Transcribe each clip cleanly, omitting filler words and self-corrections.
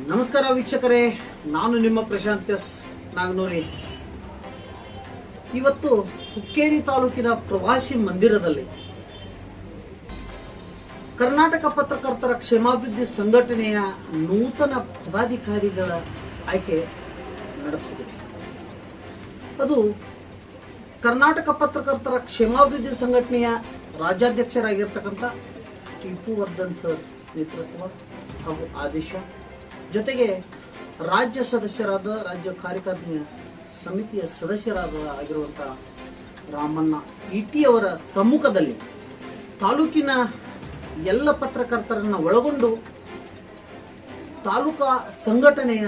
ನಮಸ್ಕಾರ ವೀಕ್ಷಕರೇ, ನಾನು ನಿಮ್ಮ ಪ್ರಶಾಂತ್ ಎಸ್ ನಾಗನೂರಿ. ಇವತ್ತು ಹುಕ್ಕೇರಿ ತಾಲೂಕಿನ ಪ್ರವಾಸಿ ಮಂದಿರದಲ್ಲಿ ಕರ್ನಾಟಕ ಪತ್ರಕರ್ತರ ಕ್ಷೇಮಾಭಿವೃದ್ಧಿ ಸಂಘಟನೆಯ ನೂತನ ಪದಾಧಿಕಾರಿಗಳ ಆಯ್ಕೆ ನಡೆಯುತ್ತಿದೆ. ಅದು ಕರ್ನಾಟಕ ಪತ್ರಕರ್ತರ ಕ್ಷೇಮಾಭಿವೃದ್ಧಿ ಸಂಘಟನೆಯ ರಾಜ್ಯಾಧ್ಯಕ್ಷರಾಗಿರ್ತಕ್ಕಂಥ ಟಿಪ್ಪು ವರ್ಧನ್ ಸರ್ ನೇತೃತ್ವ ಹಾಗೂ ಆದೇಶ, ಜೊತೆಗೆ ರಾಜ್ಯ ಸದಸ್ಯರಾದ ರಾಜ್ಯ ಕಾರ್ಯಕಾರಿಣಿ ಸಮಿತಿಯ ಆಗಿರುವಂತಹ ರಾಮಣ್ಣ ಇಟಿ ಅವರ ಸಮ್ಮುಖದಲ್ಲಿ ತಾಲೂಕಿನ ಎಲ್ಲ ಪತ್ರಕರ್ತರನ್ನು ಒಳಗೊಂಡು ತಾಲೂಕಾ ಸಂಘಟನೆಯ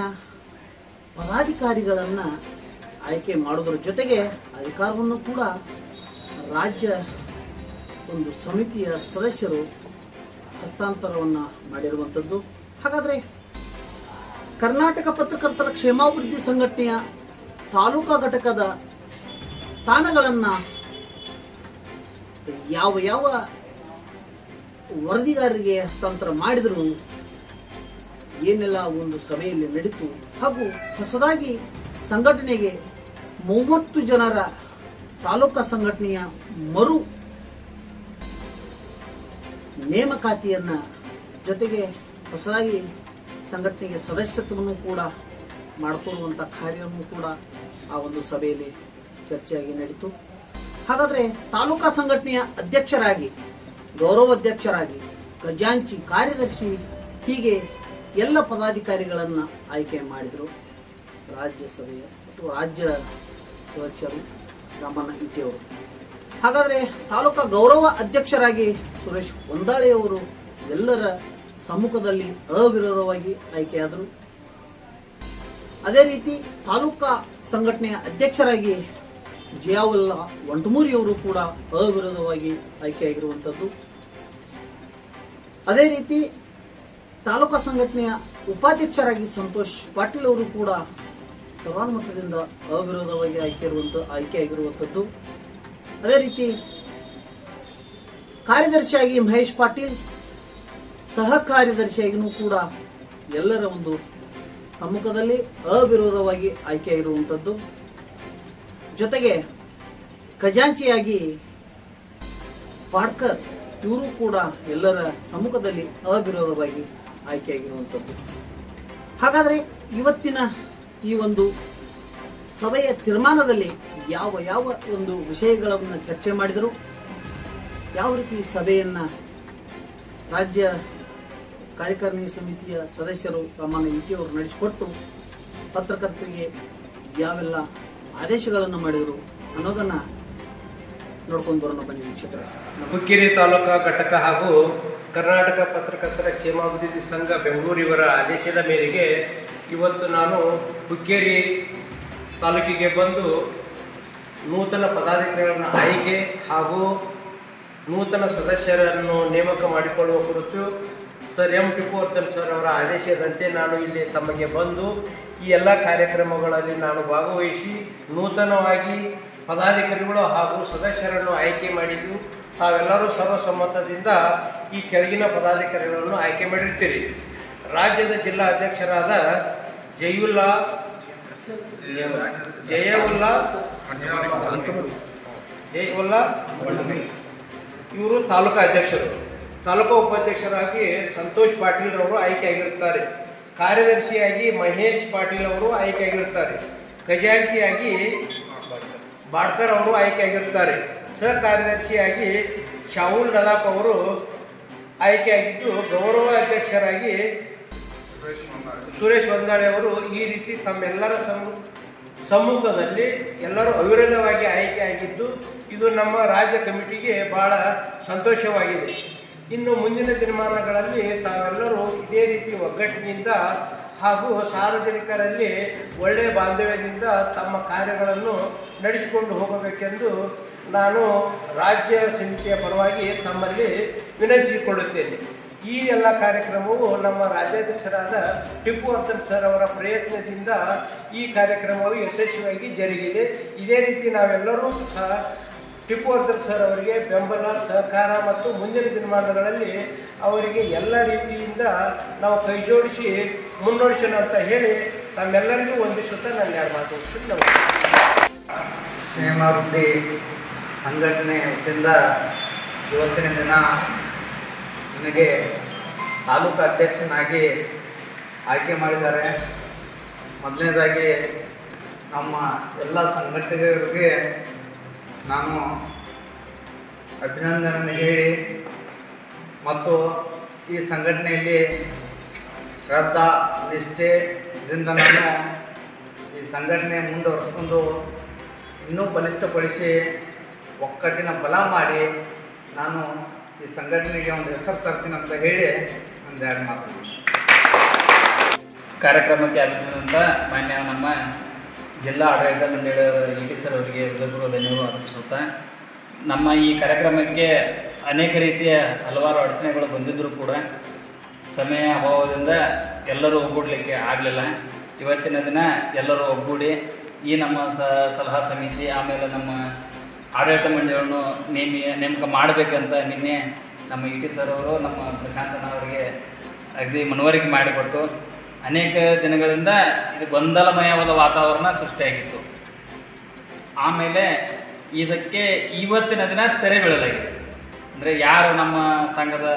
ಪದಾಧಿಕಾರಿಗಳನ್ನು ಆಯ್ಕೆ ಮಾಡುವುದರ ಜೊತೆಗೆ ಅಧಿಕಾರವನ್ನು ಕೂಡ ರಾಜ್ಯ ಒಂದು ಸಮಿತಿಯ ಸದಸ್ಯರು ಹಸ್ತಾಂತರವನ್ನು ಮಾಡಿರುವಂಥದ್ದು. ಹಾಗಾದರೆ ಕರ್ನಾಟಕ ಪತ್ರಕರ್ತರ ಕ್ಷೇಮಾಭಿವೃದ್ಧಿ ಸಂಘಟನೆಯ ತಾಲೂಕಾ ಘಟಕದ ಸ್ಥಾನಗಳನ್ನು ಯಾವ ಯಾವ ವರದಿಗಾರರಿಗೆ ಹಸ್ತಾಂತರ ಮಾಡಿದರು, ಏನೆಲ್ಲ ಒಂದು ಸಭೆಯಲ್ಲಿ ನಡೀತು, ಹಾಗೂ ಹೊಸದಾಗಿ ಸಂಘಟನೆಗೆ 30 ಜನರ ತಾಲೂಕಾ ಸಂಘಟನೆಯ ಮರು ನೇಮಕಾತಿಯನ್ನ, ಜೊತೆಗೆ ಹೊಸದಾಗಿ ಸಂಘಟನೆಗೆ ಸದಸ್ಯತ್ವವನ್ನು ಕೂಡ ಮಾಡಿಕೊಳ್ಳುವಂಥ ಕಾರ್ಯವನ್ನು ಕೂಡ ಆ ಒಂದು ಸಭೆಯಲ್ಲಿ ಚರ್ಚೆಯಾಗಿ ನಡೀತು. ಹಾಗಾದರೆ ತಾಲೂಕಾ ಸಂಘಟನೆಯ ಅಧ್ಯಕ್ಷರಾಗಿ, ಗೌರವಾಧ್ಯಕ್ಷರಾಗಿ, ಖಜಾಂಚಿ, ಕಾರ್ಯದರ್ಶಿ, ಹೀಗೆ ಎಲ್ಲ ಪದಾಧಿಕಾರಿಗಳನ್ನು ಆಯ್ಕೆ ಮಾಡಿದರು ರಾಜ್ಯಸಭೆಯ ಮತ್ತು ರಾಜ್ಯ ಸದಸ್ಯರು ರಾಮಣ್ಣ ಇಟಿ ಅವರು. ಹಾಗಾದರೆ ತಾಲೂಕಾ ಗೌರವ ಅಧ್ಯಕ್ಷರಾಗಿ ಸುರೇಶ್ ಹೊಂದಾಳೆಯವರು ಎಲ್ಲರ ಸಮ್ಮುಖದಲ್ಲಿ ಅವಿರೋಧವಾಗಿ ಆಯ್ಕೆಯಾದರು. ಅದೇ ರೀತಿ ತಾಲೂಕಾ ಸಂಘಟನೆಯ ಅಧ್ಯಕ್ಷರಾಗಿ ಜಿಯಾವುಲ್ಲಾ ವಂಟಮೂರಿಯವರು ಕೂಡ ಅವಿರೋಧವಾಗಿ ಆಯ್ಕೆಯಾಗಿರುವಂಥದ್ದು. ಅದೇ ರೀತಿ ತಾಲೂಕಾ ಸಂಘಟನೆಯ ಉಪಾಧ್ಯಕ್ಷರಾಗಿ ಸಂತೋಷ್ ಪಾಟೀಲ್ ಅವರು ಕೂಡ ಸರ್ವಾನುಮತದಿಂದ ಅವಿರೋಧವಾಗಿ ಆಯ್ಕೆಯಾಗಿರುವಂಥದ್ದು. ಅದೇ ರೀತಿ ಕಾರ್ಯದರ್ಶಿಯಾಗಿ ಮಹೇಶ್ ಪಾಟೀಲ್, ಸಹ ಕಾರ್ಯದರ್ಶಿಯಾಗಿಯೂ ಕೂಡ ಎಲ್ಲರ ಒಂದು ಸಮ್ಮುಖದಲ್ಲಿ ಅವಿರೋಧವಾಗಿ ಆಯ್ಕೆಯಾಗಿರುವಂಥದ್ದು. ಜೊತೆಗೆ ಖಜಾಂಚಿಯಾಗಿ ಪಾಡ್ಕರ್ ಇವರು ಕೂಡ ಎಲ್ಲರ ಸಮ್ಮುಖದಲ್ಲಿ ಅವಿರೋಧವಾಗಿ ಆಯ್ಕೆಯಾಗಿರುವಂಥದ್ದು. ಹಾಗಾದರೆ ಇವತ್ತಿನ ಈ ಒಂದು ಸಭೆಯ ತೀರ್ಮಾನದಲ್ಲಿ ಯಾವ ಯಾವ ಒಂದು ವಿಷಯಗಳನ್ನು ಚರ್ಚೆ ಮಾಡಿದರು, ಯಾವ ರೀತಿ ಸಭೆಯನ್ನ ರಾಜ್ಯ ಕಾರ್ಯಕಾರಿಣಿ ಸಮಿತಿಯ ಸದಸ್ಯರು ರಾಮಣ್ಣ ಇಟಿ ಅವರು ನಡೆಸಿಕೊಟ್ಟು ಪತ್ರಕರ್ತರಿಗೆ ಯಾವೆಲ್ಲ ಆದೇಶಗಳನ್ನು ಮಾಡಿದರು ಅನ್ನೋದನ್ನ ನೋಡ್ಕೊಂಡು ಬರೋಣ ಬನ್ನಿ ವೀಕ್ಷಕರೇ. ಹುಕ್ಕೇರಿ ತಾಲೂಕಾ ಘಟಕ ಹಾಗೂ ಕರ್ನಾಟಕ ಪತ್ರಕರ್ತರ ಕ್ಷೇಮಾಭಿವೃದ್ಧಿ ಸಂಘ ಬೆಂಗಳೂರು ಇವರ ಆದೇಶದ ಮೇರೆಗೆ ಇವತ್ತು ನಾನು ಹುಕ್ಕೇರಿ ತಾಲೂಕಿಗೆ ಬಂದು ನೂತನ ಪದಾಧಿಕಾರಿಗಳನ್ನು ಆಯ್ಕೆ ಹಾಗೂ ನೂತನ ಸದಸ್ಯರನ್ನು ನೇಮಕ ಮಾಡಿಕೊಳ್ಳುವ ಕುರಿತು ಸರ್ ಟಿಪ್ಪು ವರ್ಧನ್ ಸರ್ ಅವರ ಆದೇಶದಂತೆ ನಾನು ಇಲ್ಲಿ ತಮಗೆ ಬಂದು ಈ ಎಲ್ಲ ಕಾರ್ಯಕ್ರಮಗಳಲ್ಲಿ ನಾನು ಭಾಗವಹಿಸಿ ನೂತನವಾಗಿ ಪದಾಧಿಕಾರಿಗಳು ಹಾಗೂ ಸದಸ್ಯರನ್ನು ಆಯ್ಕೆ ಮಾಡಿದ್ದು ತಾವೆಲ್ಲರೂ ಸರ್ವಸಮ್ಮತದಿಂದ ಈ ಕೆಳಗಿನ ಪದಾಧಿಕಾರಿಗಳನ್ನು ಆಯ್ಕೆ ಮಾಡಿರ್ತೀರಿ. ರಾಜ್ಯದ ಜಿಲ್ಲಾ ಅಧ್ಯಕ್ಷರಾದ ಜಯುಲ್ಲಾ ಇವರು ತಾಲೂಕಾ ಅಧ್ಯಕ್ಷರು. ತಾಲೂಕಾ ಉಪಾಧ್ಯಕ್ಷರಾಗಿ ಸಂತೋಷ್ ಪಾಟೀಲ್ ಅವರು ಆಯ್ಕೆಯಾಗಿರುತ್ತಾರೆ. ಕಾರ್ಯದರ್ಶಿಯಾಗಿ ಮಹೇಶ್ ಪಾಟೀಲ್ ಅವರು ಆಯ್ಕೆಯಾಗಿರುತ್ತಾರೆ. ಖಜಾಂಚಿಯಾಗಿ ಬಾಡ್ಕರ್ ಅವರು ಆಯ್ಕೆಯಾಗಿರುತ್ತಾರೆ. ಸಹ ಕಾರ್ಯದರ್ಶಿಯಾಗಿ ಶಾಹುಲ್ ನದಾಫ್ ಅವರು ಆಯ್ಕೆಯಾಗಿದ್ದು, ಗೌರವ ಅಧ್ಯಕ್ಷರಾಗಿ ಸುರೇಶ್ ಹೊಂದಾಳೆ ಅವರು ಈ ರೀತಿ ತಮ್ಮೆಲ್ಲರ ಸಮ್ಮುಖದಲ್ಲಿ ಎಲ್ಲರೂ ಅವಿರೋಧವಾಗಿ ಆಯ್ಕೆಯಾಗಿದ್ದು, ಇದು ನಮ್ಮ ರಾಜ್ಯ ಕಮಿಟಿಗೆ ಬಹಳ ಸಂತೋಷವಾಗಿದೆ. ಇನ್ನು ಮುಂದಿನ ದಿನಮಾನಗಳಲ್ಲಿ ತಾವೆಲ್ಲರೂ ಇದೇ ರೀತಿ ಒಗ್ಗಟ್ಟಿನಿಂದ ಹಾಗೂ ಸಾರ್ವಜನಿಕರಲ್ಲಿ ಒಳ್ಳೆಯ ಬಾಂಧವ್ಯದಿಂದ ತಮ್ಮ ಕಾರ್ಯಗಳನ್ನು ನಡೆಸಿಕೊಂಡು ಹೋಗಬೇಕೆಂದು ನಾನು ರಾಜ್ಯ ಸಮಿತಿಯ ಪರವಾಗಿ ತಮ್ಮಲ್ಲಿ ವಿನಂತಿಸಿಕೊಳ್ಳುತ್ತೇನೆ. ಈ ಎಲ್ಲ ಕಾರ್ಯಕ್ರಮವು ನಮ್ಮ ರಾಜ್ಯಾಧ್ಯಕ್ಷರಾದ ಟಿಪ್ಪು ವರ್ಧನ್ ಸರ್ ಅವರ ಪ್ರಯತ್ನದಿಂದ ಈ ಕಾರ್ಯಕ್ರಮವು ಯಶಸ್ವಿಯಾಗಿ ಜರುಗಿದೆ. ಇದೇ ರೀತಿ ನಾವೆಲ್ಲರೂ ಸಹ ಟಿಪ್ಪುವರ್ಧನ್ ಸರ್ ಅವರಿಗೆ ಬೆಂಬಲ ಸಹಕಾರ ಮತ್ತು ಮುಂದಿನ ದಿನಮಾನಗಳಲ್ಲಿ ಅವರಿಗೆ ಎಲ್ಲ ರೀತಿಯಿಂದ ನಾವು ಕೈ ಜೋಡಿಸಿ ಮುನ್ನಡೆಸೋಣ ಅಂತ ಹೇಳಿ ತಮ್ಮೆಲ್ಲರಿಗೂ ವಂದಿಸುತ್ತಾ ನಾನು ಯಾರು ಮಾತಾಡ್ತೀನಿ. ಕ್ಷೇಮಾಭಿವೃದ್ಧಿ ಸಂಘಟನೆ ವತಿಯಿಂದ ಇವತ್ತಿನ ದಿನ ನನಗೆ ತಾಲೂಕು ಅಧ್ಯಕ್ಷನಾಗಿ ಆಯ್ಕೆ ಮಾಡಿದ್ದಾರೆ. ಮೊದಲನೇದಾಗಿ ನಮ್ಮ ಎಲ್ಲ ಸಂಘಟಕರಿಗೆ ನಾನು ಅಭಿನಂದನೆ ಹೇಳಿ ಮತ್ತು ಈ ಸಂಘಟನೆಯಲ್ಲಿ ಶ್ರದ್ಧಾ ನಿಷ್ಠೆಯಿಂದ ನಾನು ಈ ಸಂಘಟನೆ ಮುಂದುವರಿಸ್ಕೊಂಡು ಇನ್ನೂ ಬಲಿಷ್ಠಪಡಿಸಿ ಒಕ್ಕಟ್ಟಿನ ಬಲ ಮಾಡಿ ನಾನು ಈ ಸಂಘಟನೆಗೆ ಒಂದು ಹೆಸರು ತರ್ತೀನಿ ಅಂತ ಹೇಳಿ ಒಂದೆರಡು ಮಾತು. ಕಾರ್ಯಕ್ರಮಕ್ಕೆ ಆಗಮಿಸಿದಂಥ ಮಾನ್ಯ ನಮ್ಮ ಜಿಲ್ಲಾ ಆಡಳಿತ ಮಂಡಳಿಯವರ ಇ.ಟಿ. ಸರ್ ಅವರಿಗೆ ಹೃದಯಪೂರ್ವಕ ಧನ್ಯವಾದ ಅರ್ಪಿಸುತ್ತಾ, ನಮ್ಮ ಈ ಕಾರ್ಯಕ್ರಮಕ್ಕೆ ಅನೇಕ ರೀತಿಯ ಹಲವಾರು ಅಡಚಣೆಗಳು ಬಂದಿದ್ದರೂ ಕೂಡ ಸಮಯ ಅಭಾವದಿಂದ ಎಲ್ಲರೂ ಒಗ್ಗೂಡಲಿಕ್ಕೆ ಆಗಲಿಲ್ಲ. ಇವತ್ತಿನ ದಿನ ಎಲ್ಲರೂ ಒಗ್ಗೂಡಿ ಈ ನಮ್ಮ ಸಲಹಾ ಸಮಿತಿ ಆಮೇಲೆ ನಮ್ಮ ಆಡಳಿತ ಮಂಡಳಿಯನ್ನು ನೇಮಕ ಮಾಡಬೇಕಂತ ನಿನ್ನೆ ನಮ್ಮ ಇ.ಟಿ. ಸರ್ ಅವರು ನಮ್ಮ ಪ್ರಶಾಂತನ ಅವರಿಗೆ ಅಗದಿ ಮನವರಿಕೆ ಮಾಡಿಕೊಟ್ಟು ಅನೇಕ ದಿನಗಳಿಂದ ಇದು ಗೊಂದಲಮಯವಾದ ವಾತಾವರಣ ಸೃಷ್ಟಿಯಾಗಿತ್ತು. ಆಮೇಲೆ ಇದಕ್ಕೆ ಇವತ್ತಿನ ದಿನ ತೆರೆ ಬೀಳಲಾಗಿದೆ. ಅಂದರೆ ಯಾರು ನಮ್ಮ ಸಂಘದ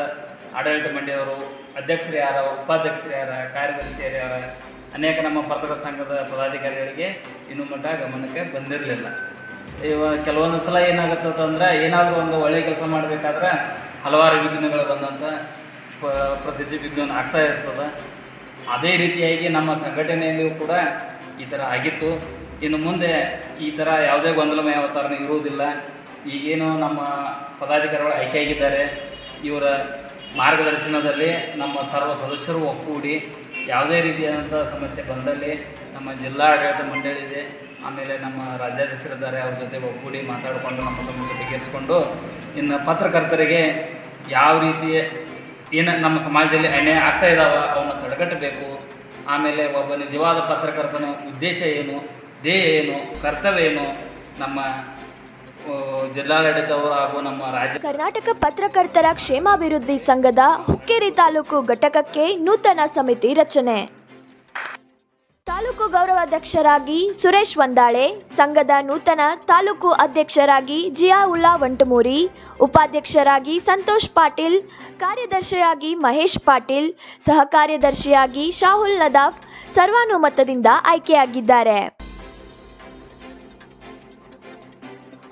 ಆಡಳಿತ ಮಂಡಳಿಯವರು, ಅಧ್ಯಕ್ಷರು ಯಾರ, ಉಪಾಧ್ಯಕ್ಷರು ಯಾರ, ಕಾರ್ಯದರ್ಶಿ ಯಾರ, ಅನೇಕ ನಮ್ಮ ಪತ್ರಕರ್ತರ ಸಂಘದ ಪದಾಧಿಕಾರಿಗಳಿಗೆ ಇನ್ನೂ ಮಟ್ಟ ಗಮನಕ್ಕೆ ಬಂದಿರಲಿಲ್ಲ. ಕೆಲವೊಂದು ಸಲ ಏನಾಗುತ್ತಂದ್ರೆ ಏನಾದರೂ ಒಂದು ಒಳ್ಳೆಯ ಕೆಲಸ ಮಾಡಬೇಕಾದ್ರೆ ಹಲವಾರು ವಿಘ್ನಗಳು ಬಂದಂಥ ಪ್ರತಿಜ್ಞೆ ವಿಘ್ನ ಆಗ್ತಾ ಇರ್ತದೆ. ಅದೇ ರೀತಿಯಾಗಿ ನಮ್ಮ ಸಂಘಟನೆಯಲ್ಲಿಯೂ ಕೂಡ ಈ ಥರ ಆಗಿತ್ತು. ಇನ್ನು ಮುಂದೆ ಈ ಥರ ಯಾವುದೇ ಗೊಂದಲಮಯ ವಾತಾವರಣ ಇರುವುದಿಲ್ಲ. ಈಗೇನು ನಮ್ಮ ಪದಾಧಿಕಾರಿಗಳು ಆಯ್ಕೆಯಾಗಿದ್ದಾರೆ, ಇವರ ಮಾರ್ಗದರ್ಶನದಲ್ಲಿ ನಮ್ಮ ಸರ್ವ ಸದಸ್ಯರು ಒಕ್ಕೂಡಿ ಯಾವುದೇ ರೀತಿಯಾದಂಥ ಸಮಸ್ಯೆ ಬಂದಲ್ಲಿ ನಮ್ಮ ಜಿಲ್ಲಾ ಆಡಳಿತ ಮಂಡಳಿ ಇದೆ, ಆಮೇಲೆ ನಮ್ಮ ರಾಜ್ಯಾಧ್ಯಕ್ಷರಿದ್ದಾರೆ, ಅವ್ರ ಜೊತೆ ಒಕ್ಕೂಡಿ ಮಾತಾಡಿಕೊಂಡು ನಮ್ಮ ಸಮಸ್ಯೆ ಬಗೆಹರಿಸ್ಕೊಂಡು ಇನ್ನು ಪತ್ರಕರ್ತರಿಗೆ ಯಾವ ರೀತಿ ಏನು ನಮ್ಮ ಸಮಾಜದಲ್ಲಿ ಅನ್ಯಾಯ ಆಗ್ತಾ ಇದ್ದಾವೆ ಅವನ್ನ ತಡೆಗಟ್ಟಬೇಕು. ಆಮೇಲೆ ಒಬ್ಬ ನಿಜವಾದ ಪತ್ರಕರ್ತನ ಉದ್ದೇಶ ಏನು, ಧ್ಯೇಯ ಏನು, ಕರ್ತವ್ಯ ಏನು, ನಮ್ಮ ಜಿಲ್ಲಾಡಳಿತವರು ಹಾಗೂ ನಮ್ಮ ರಾಜ್ಯ ಕರ್ನಾಟಕ ಪತ್ರಕರ್ತರ ಕ್ಷೇಮಾಭಿವೃದ್ಧಿ ಸಂಘದ ಹುಕ್ಕೇರಿ ತಾಲೂಕು ಘಟಕಕ್ಕೆ ನೂತನ ಸಮಿತಿ ರಚನೆ. ತಾಲೂಕು ಗೌರವಾಧ್ಯಕ್ಷರಾಗಿ ಸುರೇಶ್ ವಂದಾಳೆ, ಸಂಘದ ನೂತನ ತಾಲೂಕು ಅಧ್ಯಕ್ಷರಾಗಿ ಜಿಯಾವುಲ್ಲಾ ವಂಟಮೂರಿ, ಉಪಾಧ್ಯಕ್ಷರಾಗಿ ಸಂತೋಷ್ ಪಾಟೀಲ್, ಕಾರ್ಯದರ್ಶಿಯಾಗಿ ಮಹೇಶ್ ಪಾಟೀಲ್, ಸಹ ಕಾರ್ಯದರ್ಶಿಯಾಗಿ ಶಾಹುಲ್ ನದಾಫ್ ಸರ್ವಾನುಮತದಿಂದ ಆಯ್ಕೆಯಾಗಿದ್ದಾರೆ.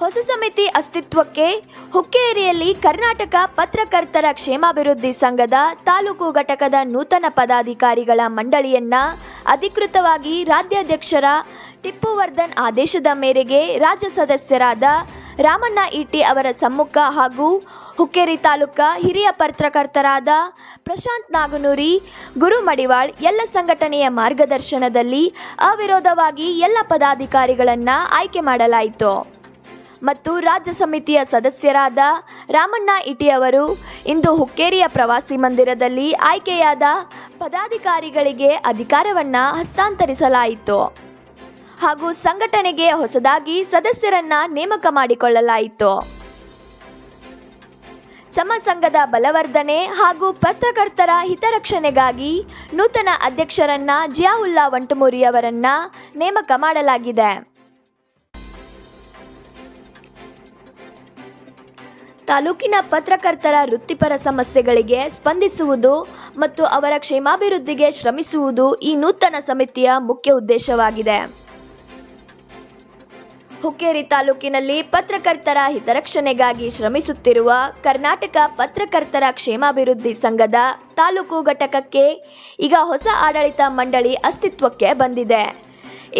ಹೊಸ ಸಮಿತಿ ಅಸ್ತಿತ್ವಕ್ಕೆ ಹುಕ್ಕೇರಿಯಲ್ಲಿ ಕರ್ನಾಟಕ ಪತ್ರಕರ್ತರ ಕ್ಷೇಮಾಭಿವೃದ್ಧಿ ಸಂಘದ ತಾಲೂಕು ಘಟಕದ ನೂತನ ಪದಾಧಿಕಾರಿಗಳ ಮಂಡಳಿಯನ್ನ ಅಧಿಕೃತವಾಗಿ ರಾಜ್ಯಾಧ್ಯಕ್ಷರ ಟಿಪ್ಪುವರ್ಧನ್ ಆದೇಶದ ಮೇರೆಗೆ ರಾಜ್ಯ ಸದಸ್ಯರಾದ ರಾಮಣ್ಣ ಇಟಿ ಅವರ ಸಮ್ಮುಖ ಹಾಗೂ ಹುಕ್ಕೇರಿ ತಾಲೂಕಾ ಹಿರಿಯ ಪತ್ರಕರ್ತರಾದ ಪ್ರಶಾಂತ್ ನಾಗನೂರಿ, ಗುರು ಮಡಿವಾಳ್ ಎಲ್ಲ ಸಂಘಟನೆಯ ಮಾರ್ಗದರ್ಶನದಲ್ಲಿ ಅವಿರೋಧವಾಗಿ ಎಲ್ಲ ಪದಾಧಿಕಾರಿಗಳನ್ನು ಆಯ್ಕೆ ಮಾಡಲಾಯಿತು ಮತ್ತು ರಾಜ್ಯ ಸಮಿತಿಯ ಸದಸ್ಯರಾದ ರಾಮಣ್ಣ ಇಟಿ ಅವರು ಇಂದು ಹುಕ್ಕೇರಿಯ ಪ್ರವಾಸಿ ಮಂದಿರದಲ್ಲಿ ಆಯ್ಕೆಯಾದ ಪದಾಧಿಕಾರಿಗಳಿಗೆ ಅಧಿಕಾರವನ್ನು ಹಸ್ತಾಂತರಿಸಲಾಯಿತು ಹಾಗೂ ಸಂಘಟನೆಗೆ ಹೊಸದಾಗಿ ಸದಸ್ಯರನ್ನ ನೇಮಕ ಮಾಡಿಕೊಳ್ಳಲಾಯಿತು. ಸಂಘದ ಬಲವರ್ಧನೆ ಹಾಗೂ ಪತ್ರಕರ್ತರ ಹಿತರಕ್ಷಣೆಗಾಗಿ ನೂತನ ಅಧ್ಯಕ್ಷರನ್ನ ಜಿಯಾವುಲ್ಲಾ ವಂಟಮೂರಿ ಅವರನ್ನ ನೇಮಕ ಮಾಡಲಾಗಿದೆ. ತಾಲೂಕಿನ ಪತ್ರಕರ್ತರ ವೃತ್ತಿಪರ ಸಮಸ್ಯೆಗಳಿಗೆ ಸ್ಪಂದಿಸುವುದು ಮತ್ತು ಅವರ ಕ್ಷೇಮಾಭಿವೃದ್ಧಿಗೆ ಶ್ರಮಿಸುವುದು ಈ ನೂತನ ಸಮಿತಿಯ ಮುಖ್ಯ ಉದ್ದೇಶವಾಗಿದೆ. ಹುಕ್ಕೇರಿ ತಾಲೂಕಿನಲ್ಲಿ ಪತ್ರಕರ್ತರ ಹಿತರಕ್ಷಣೆಗಾಗಿ ಶ್ರಮಿಸುತ್ತಿರುವ ಕರ್ನಾಟಕ ಪತ್ರಕರ್ತರ ಕ್ಷೇಮಾಭಿವೃದ್ಧಿ ಸಂಘದ ತಾಲೂಕು ಘಟಕಕ್ಕೆ ಈಗ ಹೊಸ ಆಡಳಿತ ಮಂಡಳಿ ಅಸ್ತಿತ್ವಕ್ಕೆ ಬಂದಿದೆ.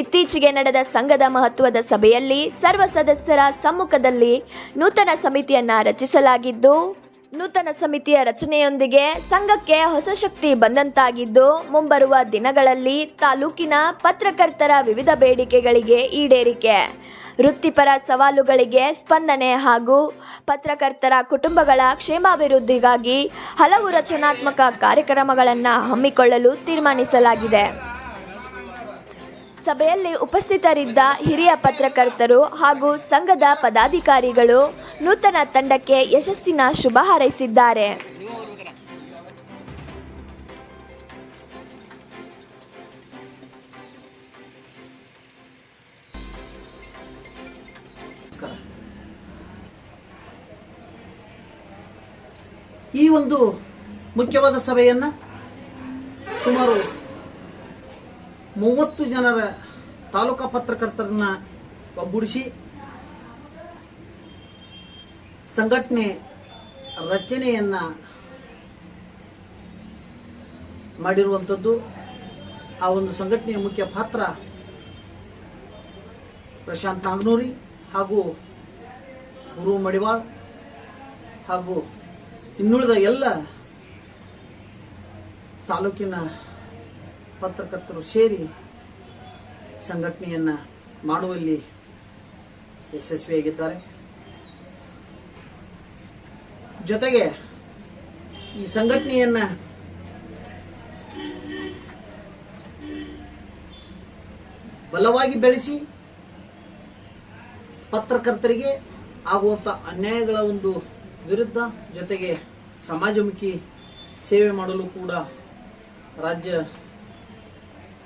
ಇತ್ತೀಚೆಗೆ ನಡೆದ ಸಂಘದ ಮಹತ್ವದ ಸಭೆಯಲ್ಲಿ ಸರ್ವ ಸದಸ್ಯರ ಸಮ್ಮುಖದಲ್ಲಿ ನೂತನ ಸಮಿತಿಯನ್ನ ರಚಿಸಲಾಗಿದ್ದು, ನೂತನ ಸಮಿತಿಯ ರಚನೆಯೊಂದಿಗೆ ಸಂಘಕ್ಕೆ ಹೊಸ ಶಕ್ತಿ ಬಂದಂತಾಗಿದ್ದು, ಮುಂಬರುವ ದಿನಗಳಲ್ಲಿ ತಾಲೂಕಿನ ಪತ್ರಕರ್ತರ ವಿವಿಧ ಬೇಡಿಕೆಗಳಿಗೆ ಈಡೇರಿಕೆ, ವೃತ್ತಿಪರ ಸವಾಲುಗಳಿಗೆ ಸ್ಪಂದನೆ ಹಾಗೂ ಪತ್ರಕರ್ತರ ಕುಟುಂಬಗಳ ಕ್ಷೇಮಾಭಿವೃದ್ಧಿಗಾಗಿ ಹಲವು ರಚನಾತ್ಮಕ ಕಾರ್ಯಕ್ರಮಗಳನ್ನು ಹಮ್ಮಿಕೊಳ್ಳಲು ತೀರ್ಮಾನಿಸಲಾಗಿದೆ. ಸಭೆಯಲ್ಲಿ ಉಪಸ್ಥಿತರಿದ್ದ ಹಿರಿಯ ಪತ್ರಕರ್ತರು ಹಾಗೂ ಸಂಘದ ಪದಾಧಿಕಾರಿಗಳು ನೂತನ ತಂಡಕ್ಕೆ ಯಶಸ್ಸಿನ ಶುಭ ಹಾರೈಸಿದ್ದಾರೆ. ಈ ಒಂದು ಮುಖ್ಯವಾದ ಸಭೆಯನ್ನ ಸುಮಾರು 30 ಜನರ ತಾಲೂಕಾ ಪತ್ರಕರ್ತರನ್ನ ಒಗ್ಗೂಡಿಸಿ ಸಂಘಟನೆ ರಚನೆಯನ್ನ ಮಾಡಿರುವಂಥದ್ದು. ಆ ಒಂದು ಸಂಘಟನೆಯ ಮುಖ್ಯ ಪಾತ್ರ ಪ್ರಶಾಂತ್ ನಾಗನೂರಿ ಹಾಗೂ ಗುರು ಮಡಿವಾಳ್ ಹಾಗೂ ಇನ್ನುಳಿದ ಎಲ್ಲ ತಾಲೂಕಿನ ಪತ್ರಕರ್ತರು ಸೇರಿ ಸಂಘಟನೆಯನ್ನ ಮಾಡುವಲ್ಲಿ ಯಶಸ್ವಿಯಾಗಿದ್ದಾರೆ. ಜೊತೆಗೆ ಈ ಸಂಘಟನೆಯನ್ನ ಬಲವಾಗಿ ಬೆಳೆಸಿ ಪತ್ರಕರ್ತರಿಗೆ ಆಗುವಂತ ಅನ್ಯಾಯಗಳ ಒಂದು ವಿರುದ್ಧ ಜೊತೆಗೆ ಸಮಾಜಮುಖಿ ಸೇವೆ ಮಾಡಲು ಕೂಡ ರಾಜ್ಯ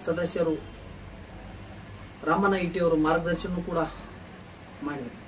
ಸದಸ್ಯರು ರಾಮನ ಇಟಿಯವರು ಮಾರ್ಗದರ್ಶನ ಕೂಡ ಮಾಡಿದರು.